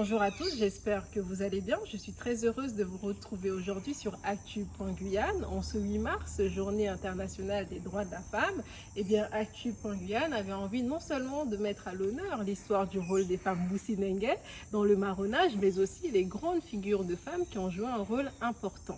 Bonjour à tous, j'espère que vous allez bien. Je suis très heureuse de vous retrouver aujourd'hui sur Actu.Guyane. En ce 8 mars, journée internationale des droits de la femme, Actu.Guyane avait envie non seulement de mettre à l'honneur l'histoire du rôle des femmes Boussinengue dans le marronnage, mais aussi les grandes figures de femmes qui ont joué un rôle important.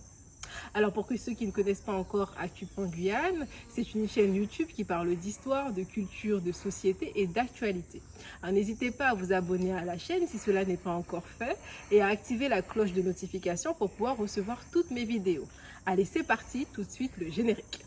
Alors pour ceux qui ne connaissent pas encore Actu.Guyane, c'est une chaîne YouTube qui parle d'histoire, de culture, de société et d'actualité. N'hésitez pas à vous abonner à la chaîne si cela n'est pas encore fait et à activer la cloche de notification pour pouvoir recevoir toutes mes vidéos. Allez, c'est parti, tout de suite le générique.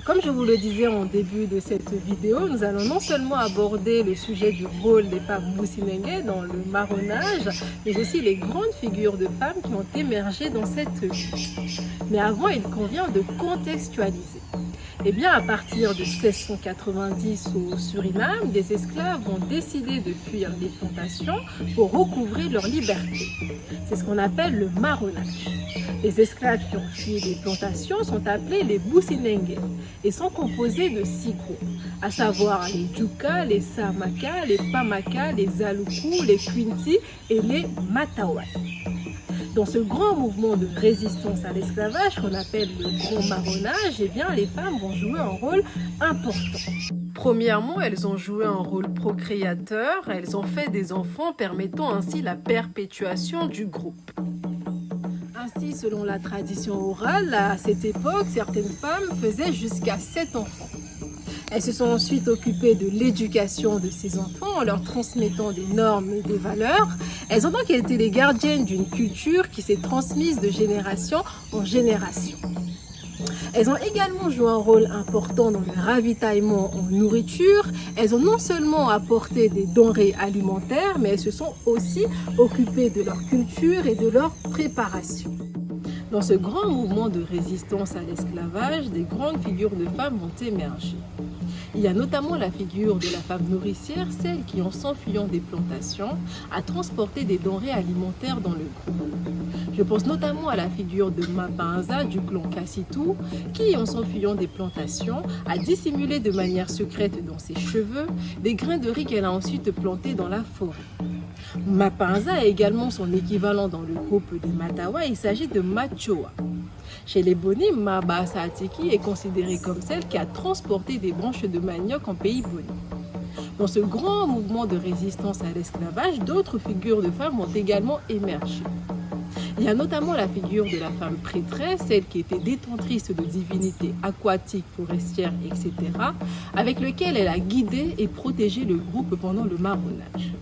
Comme je vous le disais en début de cette vidéo, nous allons non seulement aborder le sujet du rôle des femmes Boussinengue dans le marronnage, mais aussi les grandes figures de femmes qui ont émergé dans cette vie. Mais avant, il convient de contextualiser. À partir de 1690 au Suriname, des esclaves ont décidé de fuir les plantations pour recouvrer leur liberté. C'est ce qu'on appelle le marronnage. Les esclaves qui ont fui les plantations sont appelés les Boussinengue et sont composés de 6 groupes, à savoir les Djuka, les Samaka, les Pamaka, les Aluku, les Kwinti et les Matawai. Dans ce grand mouvement de résistance à l'esclavage qu'on appelle le grand marronnage, les femmes vont jouer un rôle important. Premièrement, elles ont joué un rôle procréateur, elles ont fait des enfants permettant ainsi la perpétuation du groupe. Ainsi, selon la tradition orale, à cette époque, certaines femmes faisaient jusqu'à 7 enfants. Elles se sont ensuite occupées de l'éducation de ces enfants en leur transmettant des normes et des valeurs. Elles ont donc été les gardiennes d'une culture qui s'est transmise de génération en génération. Elles ont également joué un rôle important dans le ravitaillement en nourriture. Elles ont non seulement apporté des denrées alimentaires, mais elles se sont aussi occupées de leur culture et de leur préparation. Dans ce grand mouvement de résistance à l'esclavage, des grandes figures de femmes vont émerger. Il y a notamment la figure de la femme nourricière, celle qui, en s'enfuyant des plantations, a transporté des denrées alimentaires dans le groupe. Je pense notamment à la figure de Mapanza du clan Kassitu, qui, en s'enfuyant des plantations, a dissimulé de manière secrète dans ses cheveux des grains de riz qu'elle a ensuite plantés dans la forêt. Mapanza a également son équivalent dans le groupe des Matawa, il s'agit de Machoa. Chez les Boni, Mabasa Atiki est considérée comme celle qui a transporté des branches de manioc en pays Boni. Dans ce grand mouvement de résistance à l'esclavage, d'autres figures de femmes ont également émergé. Il y a notamment la figure de la femme prêtresse, celle qui était détentrice de divinités aquatiques, forestières, etc., avec lequel elle a guidé et protégé le groupe pendant le marronnage.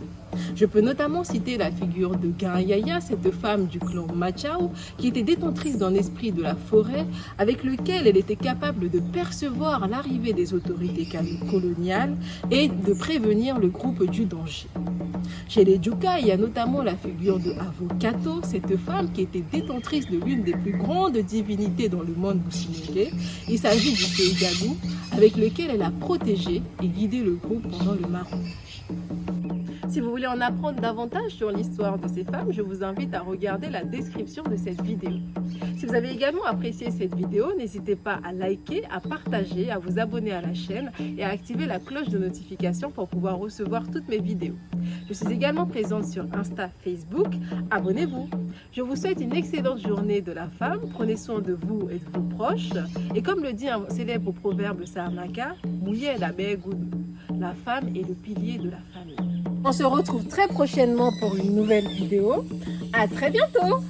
Je peux notamment citer la figure de Ganyaya, cette femme du clan Machao, qui était détentrice d'un esprit de la forêt, avec lequel elle était capable de percevoir l'arrivée des autorités coloniales et de prévenir le groupe du danger. Chez les Djuka, il y a notamment la figure de Avokato, cette femme qui était détentrice de l'une des plus grandes divinités dans le monde Boussinengue. Il s'agit du Seigagou, avec lequel elle a protégé et guidé le groupe pendant le marronnage. Si vous voulez en apprendre davantage sur l'histoire de ces femmes, je vous invite à regarder la description de cette vidéo. Si vous avez également apprécié cette vidéo, n'hésitez pas à liker, à partager, à vous abonner à la chaîne et à activer la cloche de notification pour pouvoir recevoir toutes mes vidéos. Je suis également présente sur Insta, Facebook. Abonnez-vous. Je vous souhaite une excellente journée de la femme. Prenez soin de vous et de vos proches. Et comme le dit un célèbre proverbe Samaka, Mouye la Begoudou. La femme est le pilier de la famille. On se retrouve très prochainement pour une nouvelle vidéo. À très bientôt!